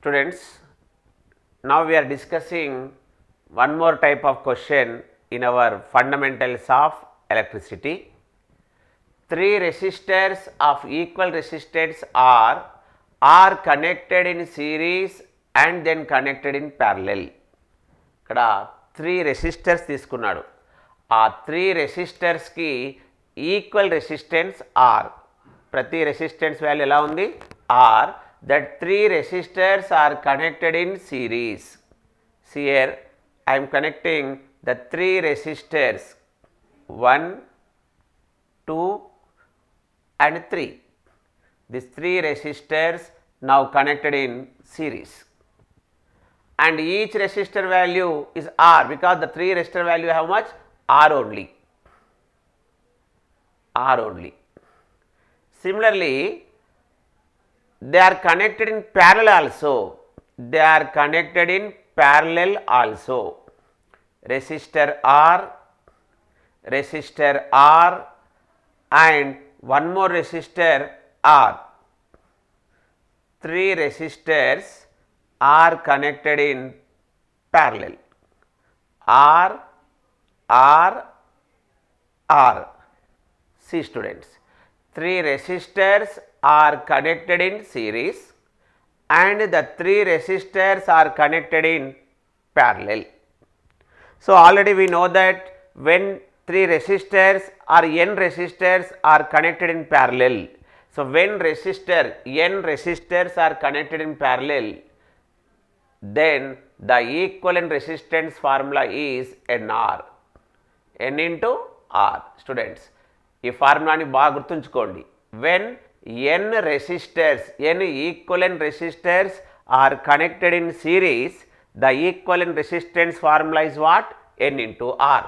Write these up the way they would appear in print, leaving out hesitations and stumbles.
Students, now we are discussing one more type of question in our fundamentals of electricity. Three resistors of equal resistance are connected in series and then connected in parallel. ఇక్కడ three resistors తీసుకున్నాడు. ఆ three రెసిస్టర్స్కి equal resistance are. ప్రతి resistance value ఎలా ఉంది? Are. That three resistors are connected in series. See here, I am connecting the three resistors 1, 2 and 3. These three resistors now connected in series. And each resistor value is R because the three resistor value how much? R only. R only. Similarly, they are connected in parallel also. They are connected in parallel also. Resistor R and one more resistor R. Three resistors are connected in parallel. R. See students, three resistors are connected in series and the three resistors are connected in parallel. So already we know that when three resistors or n resistors are connected in parallel, so when n resistors are connected in parallel, then the equivalent resistance formula is NR, N into R. Students, ఈ ఫార్ములాని బాగా గుర్తుంచుకోండి. When n equivalent resistors are connected in series, the equivalent resistance formula is what? N into R.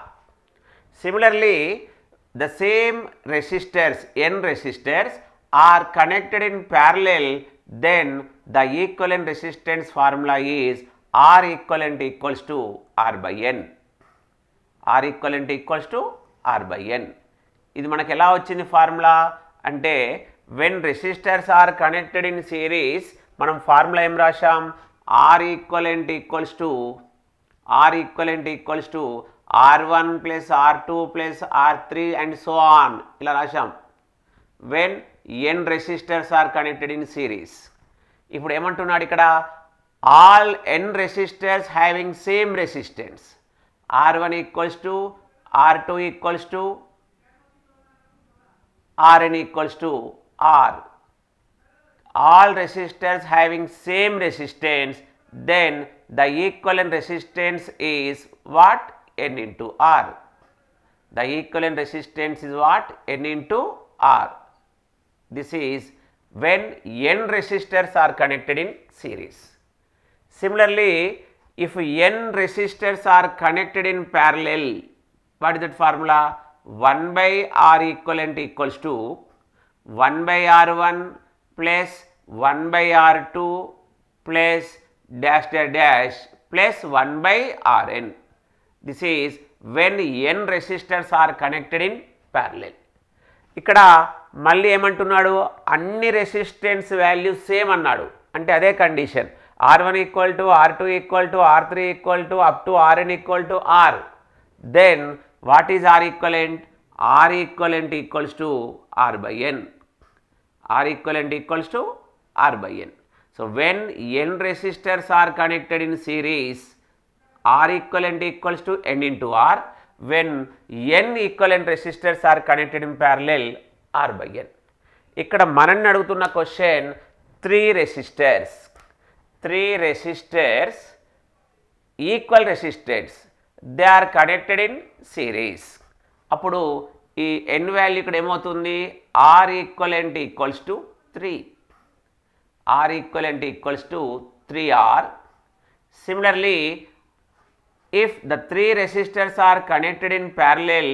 Similarly, the same resistors, n resistors are connected in parallel, then the equivalent resistance formula is R equivalent equals to R by N. R equivalent equals to R by N. ఇది మనకు ఎలా వచ్చింది formula అంటే, when resistors are connected in series, మనం formula ఏం రాశాం? R equivalent equals to R1 plus R2 plus R3 and so on ఇలా రాశాం. when n resistors are connected in series. ఇప్పుడు ఏమంటున్నాడు ఇక్కడ? all n resistors having same resistance, R1 equals to R2 equals to Rn equals to R. All resistors having same resistance, then the equivalent resistance is what? N into R. The equivalent resistance is what? N into R. This is when n resistors are connected in series. Similarly, if n resistors are connected in parallel, what is that formula? 1 by R equivalent equals to 1 by R1 plus 1 by R2 plus dash dash dash plus 1 by Rn. This is when n resistors are connected in parallel. ఇక్కడ మళ్ళీ ఏమంటున్నాడు? అన్ని resistance values same అన్నాడు. అంటే అదే condition, R1 equal to R2 equal to R3 equal to up to Rn equal to R. Then what is R equivalent? R equivalent equals to R by N. R equivalent equals to R by N. So when n resistors are connected in series, R equivalent equals to N into R. When n equivalent resistors are connected in parallel, R by N. ఇక్కడ మనల్ని అడుగుతున్న question, three resistors equal resistance, they are connected in series. అప్పుడు ఈ n value ఇక్కడ ఏమవుతుంది? R equivalent equals to 3. R equivalent equals to 3R. Similarly, if the three resistors are connected in parallel,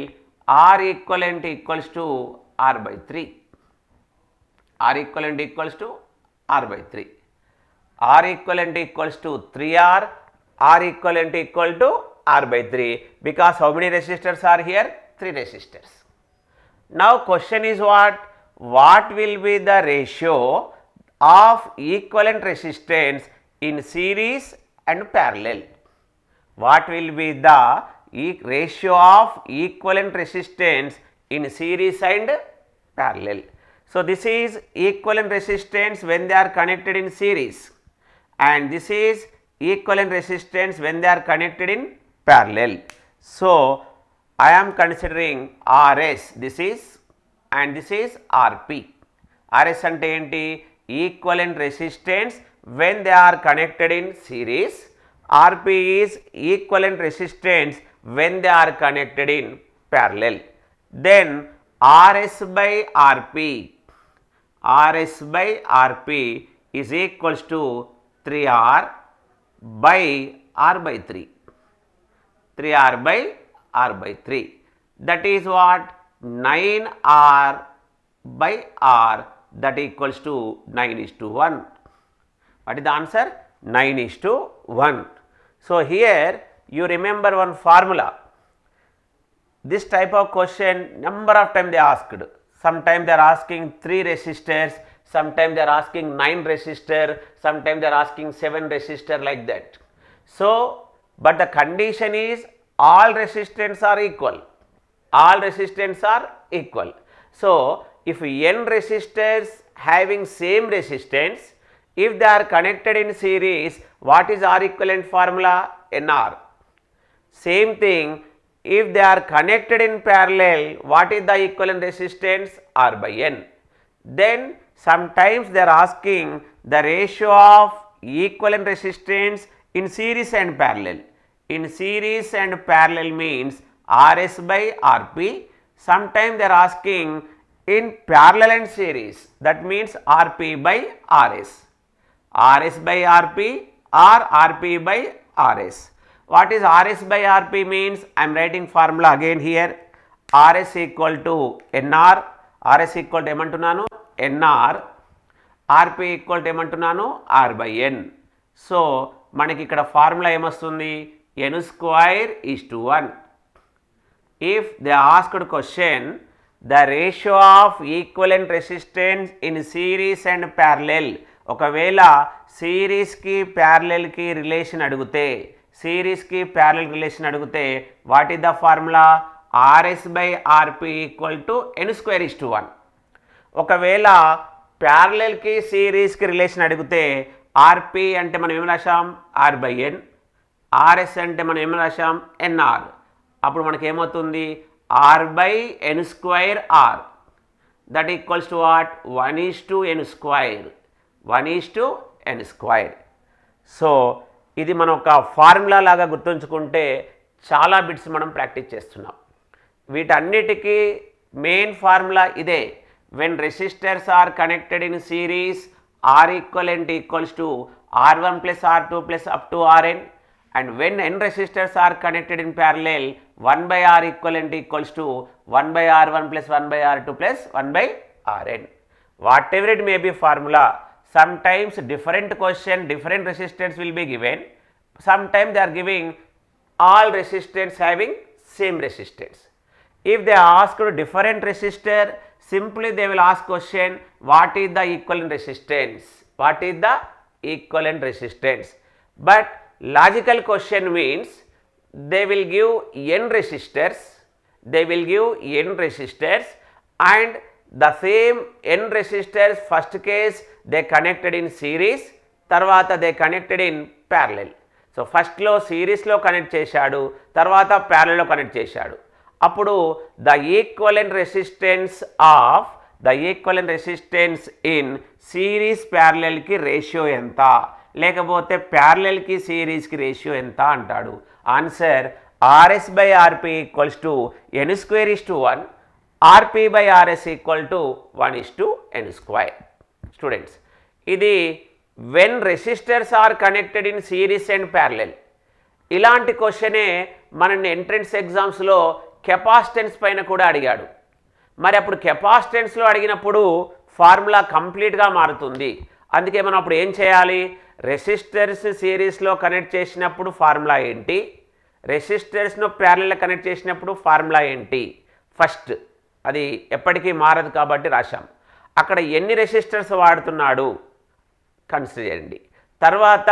R equivalent equals to R by 3. R equivalent equals to R by 3. R equivalent equals to 3R. R equivalent equal to R by 3, because how many resistors are here? 3 resistors. Now question is what will be the ratio of equivalent resistance in series and parallel. What will be the ratio of equivalent resistance in series and parallel? So, this is equivalent resistance when they are connected in series, and this is equivalent resistance when they are connected in parallel. So, I am considering RS, this is, and this is RP. RS ante enti? Equivalent resistance when they are connected in series. RP is equivalent resistance when they are connected in parallel. Then RS by RP, RS by RP is equals to 3R by R by 3, 3R by R by 3. That is what? 9R by R, that equals to 9:1. What is the answer? 9:1. So, here you remember one formula. This type of question number of times they asked. Sometimes they are asking 3 resistors, sometimes they are asking 9 resistor, sometimes they are asking 7 resistor, like that. So, but the condition is all resistance are equal. All resistance are equal. So, if n resistors having same resistance, if they are connected in series, what is R equivalent formula? NR. Same thing, if they are connected in parallel, what is the equivalent resistance? R by N. Then sometimes they are asking the ratio of equivalent resistance in series and parallel. In series and parallel means RS by RP. Sometimes they are asking in parallel and series, that means RP by RS. RS by RP or RP by RS. What is RS by RP means? I am writing formula again here. RS equal to NR, RS equal to emantunanu NR, RP equal to emantunanu R by N. So, manaki ikkada formula emastundi? N square is to 1. If they asked question, the ratio of equivalent resistance in series and parallel, ఒకవేళ series కి parallel కి relation అడిగితే, series కి parallel relation అడిగితే what is the formula? RS by RP equal to N square is to 1. ఒకవేళ parallel కి series కి relation అడిగితే ఆర్పి అంటే మనం ఏం రాశాం? R by n. ఆర్ఎస్ అంటే మనం ఏం రాశాం? ఎన్ఆర్. అప్పుడు మనకి ఏమవుతుంది? R by n square R, that equals to what? 1:n square, 1:n square. So ఇది మనం ఒక ఫార్ములా లాగా గుర్తుంచుకుంటే చాలా బిట్స్ మనం ప్రాక్టీస్ చేస్తున్నాం. వీటన్నిటికీ మెయిన్ ఫార్ములా ఇదే. When resistors are connected in series, R equivalent equals to R1 plus R2 plus up to Rn, and when n resistors are connected in parallel, 1 by R equivalent equals to 1 by R1 plus 1 by R2 plus 1 by Rn. Whatever it may be formula, sometimes different question, different resistance will be given. Sometimes they are giving all resistance having same resistance. If they ask different resistor, simply they will ask question, what is the equivalent resistance? What is the equivalent resistance? But logical question means they will give n resistors, and the same n resistors first case they connected in series, tarvata they connected in parallel. So first lo series lo connect chesadu, tarvata parallel lo connect chesadu. Appudu the equivalent resistance in series parallel ki ratio enta, లేకపోతే parallel కి series కి ratio ఎంత అంటాడు. Answer RS by RP equals to n square is to 1, RP by RS equal to 1:n square. Students, ఇది when resistors are connected in series and parallel. ఇలాంటి క్వశ్చనే మనల్ని entrance ఎగ్జామ్స్లో కెపాసిటెన్స్ పైన కూడా అడిగాడు. మరి అప్పుడు కెపాసిటెన్స్లో అడిగినప్పుడు ఫార్ములా కంప్లీట్గా మారుతుంది. అందుకే మనం అప్పుడు ఏం చేయాలి? రెసిస్టర్స్ సిరీస్లో కనెక్ట్ చేసినప్పుడు ఫార్ములా ఏంటి, రెసిస్టర్స్ను ప్యారలల్ కనెక్ట్ చేసినప్పుడు ఫార్ములా ఏంటి, ఫస్ట్ అది ఎప్పటికీ మారదు కాబట్టి రాశాం. అక్కడ ఎన్ని రెసిస్టర్స్ వాడుతున్నాడు కన్సిడర్ చేయండి. తర్వాత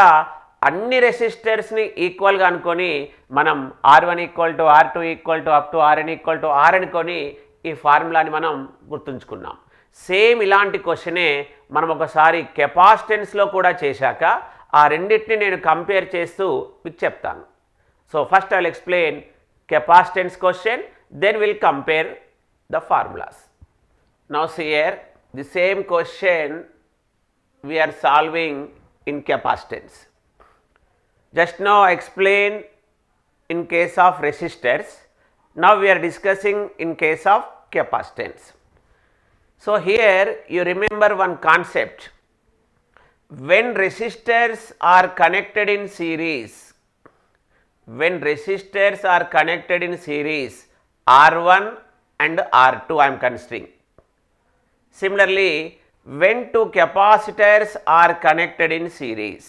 అన్ని రెసిస్టర్స్ని ఈక్వల్గా అనుకొని మనం R1 = R2 up to Rn = R అనుకొని ఈ ఫార్ములాని మనం గుర్తుంచుకున్నాం. సేమ్ ఇలాంటి క్వశ్చనే మనం ఒకసారి కెపాసిటెన్స్లో కూడా చేశాక ఆ రెండింటిని నేను కంపేర్ చేస్తూ మీకు చెప్తాను. So first I will explain capacitance question, then we'll compare the formulas. Now see here, the same question we are solving in capacitance. Just now I explained in case of resistors, now we are discussing in case of capacitance. So here you remember one concept, when resistors are connected in series, when resistors are connected in series, R1 and R2 I am considering. Similarly, when two capacitors are connected in series,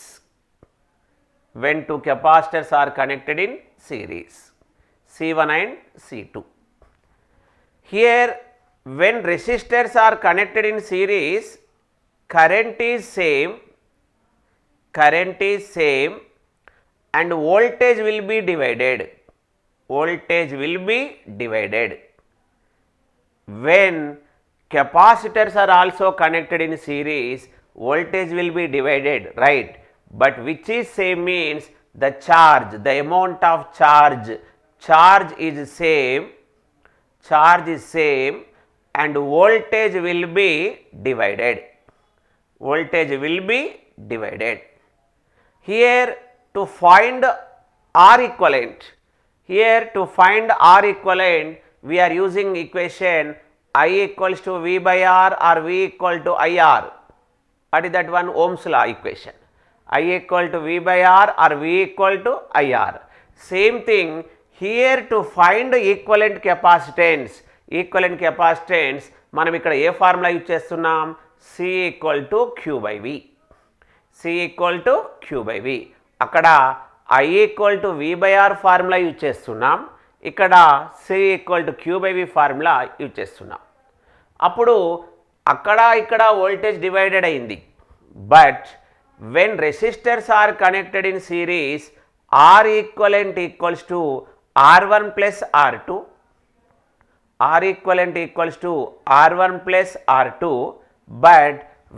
when two capacitors are connected in series, C1 and C2. Here when resistors are connected in series, current is same and voltage will be divided. Voltage will be divided. When capacitors are also connected in series, voltage will be divided, right? But which is same means the charge, the amount of charge is same, and voltage will be divided. Voltage will be divided. Here to find R equivalent, we are using equation I equals to V by R or V equal to IR. What is that one? Ohm's law equation. I equal to V by R or V equal to IR. Same thing here, to find equivalent capacitance మనం ఇక్కడ ఏ formula use చేస్తున్నాం? C equal to Q by V. C equal to Q by V. అక్కడ I equal to V by R formula use చేస్తున్నాం, ఇక్కడ C equal to Q by V formula use చేస్తున్నాం. అప్పుడు అక్కడ ఇక్కడ వోల్టేజ్ డివైడెడ్ అయింది. But when resistors are connected in series, R equivalent equals to R1 plus R2, R equivalent equals to R1 plus R2, but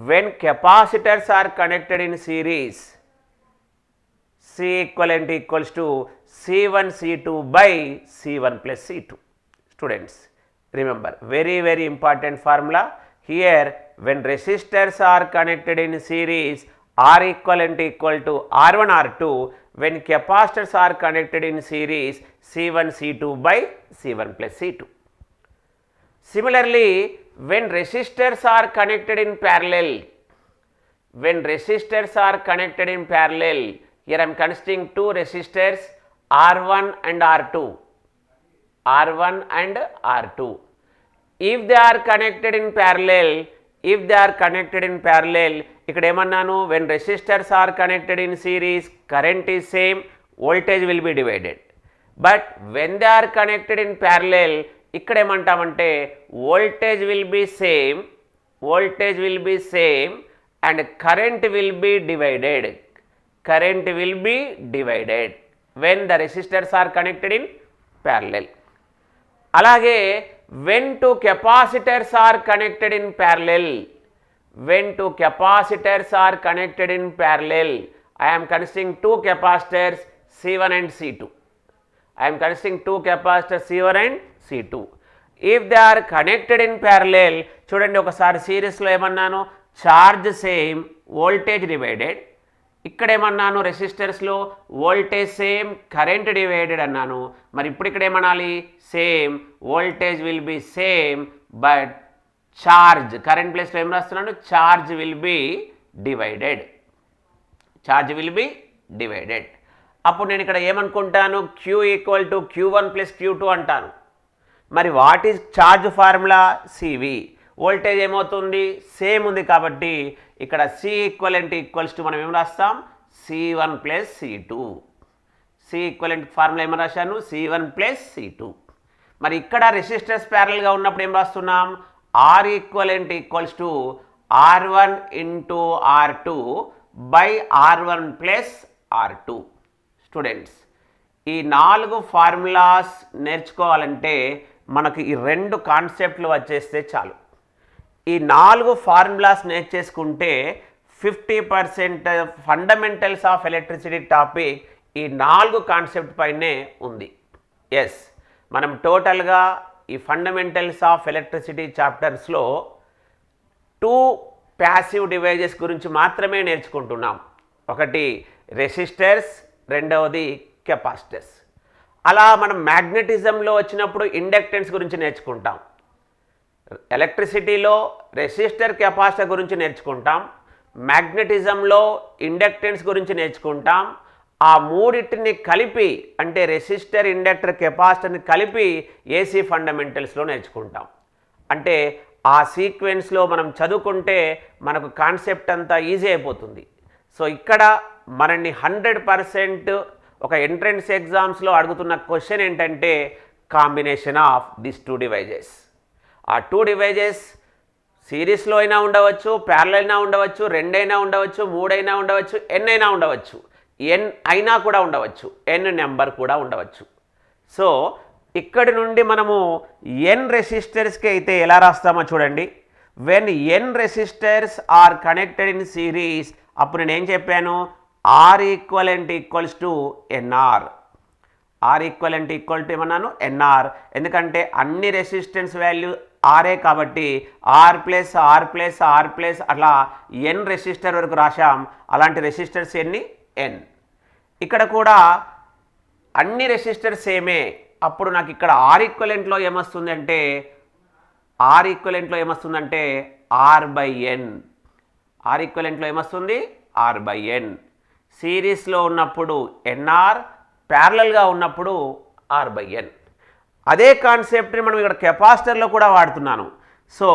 when capacitors are connected in series, C equivalent equals to C1 C2 by C1 plus C2. Students, remember, very important formula. Here when resistors are connected in series, R equivalent equal to R1 R2, when capacitors are connected in series, C1 C2 by C1 plus C2. Similarly, when resistors are connected in parallel, here I am considering two resistors R1 and R2. If they are connected in parallel, ఇక్కడ ఏమన్నాను? when resistors are connected in series, current is same, voltage will be divided. But when they are connected in parallel, ఇక్కడ ఏమంటామంటే voltage will be same and current will be divided. When the resistors are connected in parallel. అలాగే when two capacitors are connected in parallel, I am considering two capacitors C1 and C2. If they are connected in parallel, చూడండి ఒకసారి సిరీస్లో ఏమన్నాను? Charge same, voltage divided. ఇక్కడ ఏమన్నాను? రెసిస్టర్స్లో voltage same, current divided అన్నాను. మరి ఇప్పుడు ఇక్కడ ఏమనాలి? Same, voltage will be same, but charge, current ప్లేస్లో ఏం రాస్తున్నాను? Charge will be divided. అప్పుడు నేను ఇక్కడ ఏమనుకుంటాను? Q equal to Q1 plus Q2 అంటాను. మరి what is charge formula? CV. Voltage ఏమవుతుంది? సేమ్ ఉంది కాబట్టి ఇక్కడ C equivalent equals to మనం ఏం రాస్తాం? C1 plus C2. C equivalent formula ఏమని రాశాను? C1 plus C2. మరి ఇక్కడ రెసిస్టర్స్ ప్యారలల్గా ఉన్నప్పుడు ఏం రాస్తున్నాం? R equivalent equals to R1 into R2, by R1 plus R2. Students, ఈ 4 ఫార్ములాస్ నేర్చుకోవాలంటే మనకు ఈ 2 కాన్సెప్ట్లు వచ్చేస్తే చాలు. ఈ 4 ఫార్ములాస్ నేర్చేసుకుంటే 50% ఫండమెంటల్స్ ఆఫ్ ఎలక్ట్రిసిటీ టాపిక్ ఈ 4 కాన్సెప్ట్ పైనే ఉంది. ఎస్, మనం టోటల్గా ఈ ఫండమెంటల్స్ ఆఫ్ ఎలక్ట్రిసిటీ చాప్టర్స్లో 2 ప్యాసివ్ డివైజెస్ గురించి మాత్రమే నేర్చుకుంటున్నాం. ఒకటి రెసిస్టర్స్, రెండవది కెపాసిటర్స్. అలా మనం మ్యాగ్నెటిజంలో వచ్చినప్పుడు ఇండక్టెన్స్ గురించి నేర్చుకుంటాం. ఎలక్ట్రిసిటీలో రెసిస్టర్, కెపాసిటర్ గురించి నేర్చుకుంటాం. మ్యాగ్నెటిజంలో ఇండక్టెన్స్ గురించి నేర్చుకుంటాం. ఆ మూడింటిని కలిపి అంటే రెసిస్టర్, ఇండక్టర్, కెపాసిటర్ని కలిపి ఏసీ ఫండమెంటల్స్లో నేర్చుకుంటాం. అంటే ఆ సీక్వెన్స్లో మనం చదువుకుంటే మనకు కాన్సెప్ట్ అంతా ఈజీ అయిపోతుంది. సో ఇక్కడ మనల్ని 100% ఒక ఎంట్రన్స్ ఎగ్జామ్స్లో అడుగుతున్న క్వశ్చన్ ఏంటంటే కాంబినేషన్ ఆఫ్ దిస్ 2 డివైజెస్. ఆ 2 డివైజెస్ సిరీస్లో అయినా ఉండవచ్చు, ప్యారలల్ అయినా ఉండవచ్చు, 2 అయినా ఉండవచ్చు, 3 అయినా ఉండవచ్చు, n అయినా ఉండవచ్చు, n అయినా కూడా ఉండవచ్చు, n నెంబర్ కూడా ఉండవచ్చు. సో ఇక్కడి నుండి మనము n రెసిస్టర్స్కి అయితే ఎలా రాస్తామో చూడండి. When n resistors are connected in series, అప్పుడు నేను ఏం చెప్పాను, R equivalent equals to NR. R equivalent equal to ఏమన్నాను, NR. ఎందుకంటే అన్ని రెసిస్టెన్స్ వాల్యూ ఆరే కాబట్టి R plus R plus R plus అట్లా n రెసిస్టర్ వరకు రాశాం. అలాంటి రెసిస్టర్స్ ఎన్ని, n. ఇక్కడ కూడా అన్ని రెసిస్టర్స్ సేమే. అప్పుడు నాకు ఇక్కడ R ఈక్వలెంట్లో ఏమొస్తుందంటే R బై n. R ఈక్వలెంట్లో ఏమొస్తుంది, R బై n. సిరీస్లో ఉన్నప్పుడు NR, ప్యారలల్గా ఉన్నప్పుడు R బై n. అదే కాన్సెప్ట్ని మనం ఇక్కడ కెపాసిటర్లో కూడా వాడుతున్నాను. So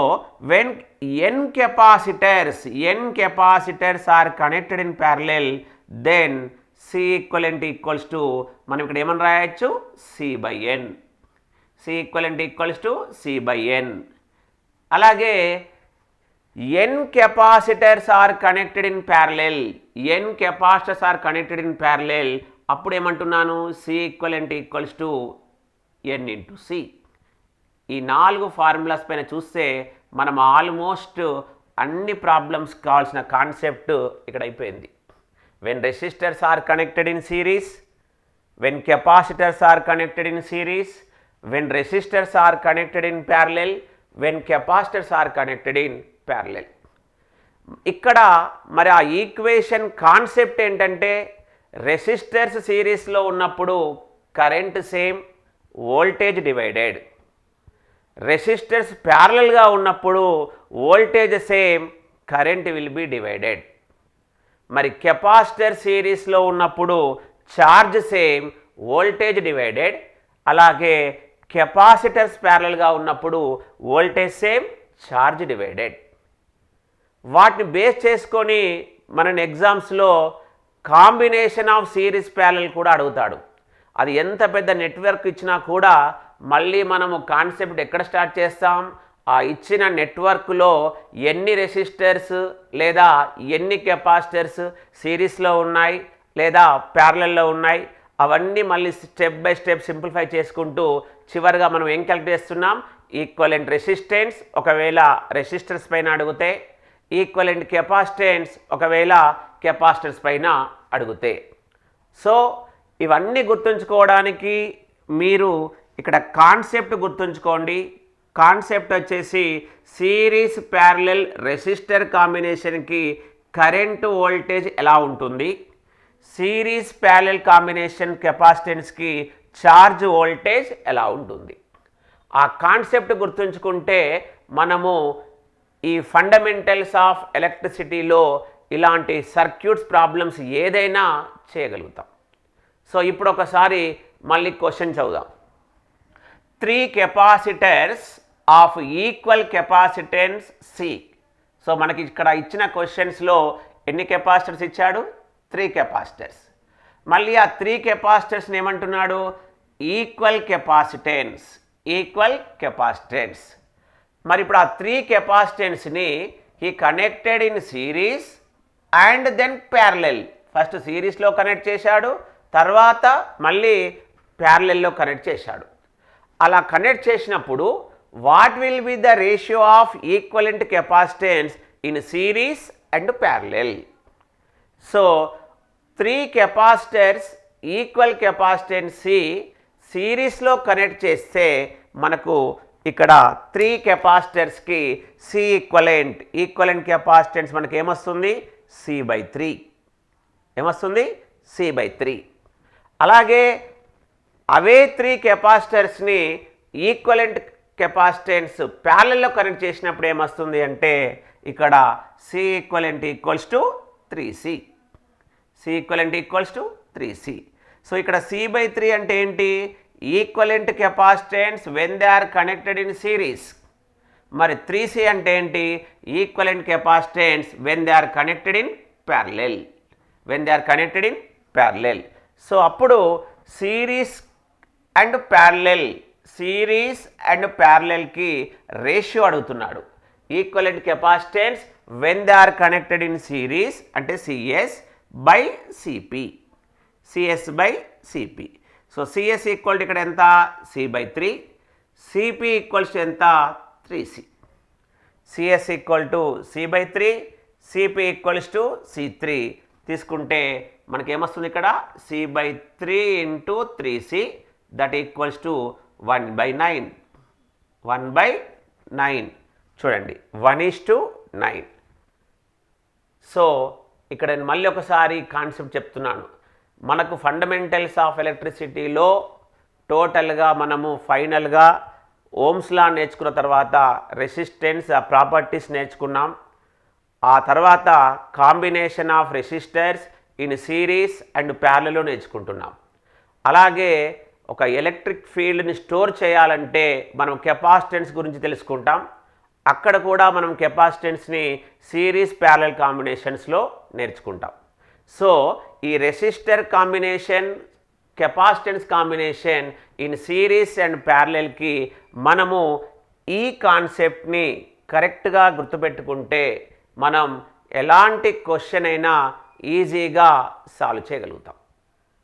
when n capacitors are connected in parallel, then C equivalent equals to మనం ఇక్కడ ఏమని రాయొచ్చు, C by n. C equivalent equals to C by n. అలాగే n capacitors are connected in parallel, n capacitors are connected in parallel, అప్పుడు ఏమంటున్నాను, C equivalent equals to n into C. ఈ 4 formulas పైన చూస్తే మనం ఆల్మోస్ట్ అన్ని problems కావాల్సిన concept ఇక్కడ అయిపోయింది. When resistors are connected in series, when capacitors are connected in series, when resistors are connected in parallel, when capacitors are connected in parallel. ఇక్కడ మరి ఆ ఈక్వేషన్ కాన్సెప్ట్ ఏంటంటే రెసిస్టర్స్ సిరీస్లో ఉన్నప్పుడు current same, voltage divided. Resistors ప్యారలల్గా ఉన్నప్పుడు voltage same, current will be divided. మరి capacitor సిరీస్లో ఉన్నప్పుడు ఛార్జ్ సేమ్, వోల్టేజ్ డివైడెడ్. అలాగే కెపాసిటర్స్ ప్యారలల్గా ఉన్నప్పుడు వోల్టేజ్ సేమ్, ఛార్జ్ డివైడెడ్. వాటిని బేస్ చేసుకొని మన ఎగ్జామ్స్లో కాంబినేషన్ ఆఫ్ సిరీస్ ప్యారలల్ కూడా అడుగుతాడు. అది ఎంత పెద్ద నెట్వర్క్ ఇచ్చినా కూడా మళ్ళీ మనము కాన్సెప్ట్ ఎక్కడ స్టార్ట్ చేస్తాం, ఆ ఇచ్చిన నెట్వర్క్లో ఎన్ని రెసిస్టర్స్ లేదా ఎన్ని కెపాసిటర్స్ సిరీస్లో ఉన్నాయి లేదా ప్యారలల్లో ఉన్నాయి, అవన్నీ మళ్ళీ స్టెప్ బై స్టెప్ సింప్లిఫై చేసుకుంటూ చివరిగా మనం ఏం క్యాలిక్యులేట్ చేస్తున్నాం, ఈక్వలెంట్ రెసిస్టెన్స్ ఒకవేళ రెసిస్టర్స్ పైన అడిగితే, ఈక్వలెంట్ కెపాసిటెన్స్ ఒకవేళ కెపాసిటర్స్ పైన అడిగితే. సో ఇవన్నీ గుర్తుంచుకోవడానికి మీరు ఇక్కడ కాన్సెప్ట్ గుర్తుంచుకోండి. కాన్సెప్ట్ వచ్చేసి సిరీస్ ప్యారలల్ రెసిస్టర్ కాంబినేషన్కి కరెంటు వోల్టేజ్ ఎలా ఉంటుంది, సిరీస్ ప్యారలల్ కాంబినేషన్ కెపాసిటెన్స్కి ఛార్జ్ వోల్టేజ్ ఎలా ఉంటుంది. ఆ కాన్సెప్ట్ గుర్తుంచుకుంటే మనము ఈ ఫండమెంటల్స్ ఆఫ్ ఎలక్ట్రిసిటీలో ఇలాంటి సర్క్యూట్స్ ప్రాబ్లమ్స్ ఏదైనా చేయగలుగుతాం. సో ఇప్పుడు ఒకసారి మళ్ళీ క్వశ్చన్ చదువుదాం. 3 capacitors of equal capacitance C. So మనకి ఇక్కడ ఇచ్చిన క్వశ్చన్స్లో ఎన్ని కెపాసిటర్స్ ఇచ్చాడు, 3 కెపాసిటర్స్. మళ్ళీ ఆ 3 కెపాసిటర్స్ని ఏమంటున్నాడు, ఈక్వల్ కెపాసిటెన్స్. మరి ఇప్పుడు ఆ 3 కెపాసిటెన్స్ని he connected in series and then parallel. First సిరీస్లో కనెక్ట్ చేశాడు, తర్వాత మళ్ళీ ప్యారలెల్లో కనెక్ట్ చేశాడు. అలా కనెక్ట్ చేసినప్పుడు what will be the ratio of equivalent capacitance in series and parallel? So 3 capacitors equal capacitance C సిరీస్లో కనెక్ట్ చేస్తే మనకు ఇక్కడ 3 కెపాసిటర్స్కి సి ఈక్వలెంట్ కెపాసిటెన్స్ మనకి ఏమొస్తుంది? C/3. ఏమొస్తుంది? C/3. అలాగే అవే 3 కెపాసిటర్స్ని ఈక్వలెంట్ కెపాసిటెన్స్ ప్యారలెల్లో కనెక్ట్ చేసినప్పుడు ఏమొస్తుంది అంటే ఇక్కడ C=3C. C=3C. సో ఇక్కడ C/3 అంటే ఏంటి? Equivalent capacitance when they are connected in series. మరి 3C అంటే ఏంటి? Equivalent capacitance when they are connected in parallel. So అప్పుడు సిరీస్ అండ్ ప్యారలెల్కి రేషియో అడుగుతున్నాడు. Equivalent capacitance when they are connected in series అంటే CS/CP. సో CS ఈక్వల్ ఇక్కడ ఎంత? C/3. CP equals ఎంత? 3C. CS C/3, CP C3 తీసుకుంటే మనకేమొస్తుంది ఇక్కడ? C/3 × 3C that equals to 1/9. 1/9 చూడండి, 1:9. సో ఇక్కడ నేను మళ్ళీ ఒకసారి కాన్సెప్ట్ చెప్తున్నాను. మనకు ఫండమెంటల్స్ ఆఫ్ ఎలక్ట్రిసిటీలో టోటల్గా మనము ఫైనల్గా ఓమ్స్ లా నేర్చుకున్న తర్వాత రెసిస్టెన్స్ ప్రాపర్టీస్ నేర్చుకున్నాం. ఆ తర్వాత combination of resistors in series and parallel నేర్చుకుంటున్నాం. అలాగే ఒక ఎలక్ట్రిక్ ఫీల్డ్ని స్టోర్ చేయాలంటే మనం కెపాసిటెన్స్ గురించి తెలుసుకుంటాం. అక్కడ కూడా మనం కెపాసిటెన్స్ని సిరీస్ ప్యారలెల్ కాంబినేషన్స్లో నేర్చుకుంటాం. సో ఈ resistor combination, capacitance combination in series and ప్యారలెల్కి మనము ఈ కాన్సెప్ట్ని కరెక్ట్గా గుర్తుపెట్టుకుంటే మనం ఎలాంటి క్వశ్చన్ అయినా ఈజీగా సాల్వ్ చేయగలుగుతాం.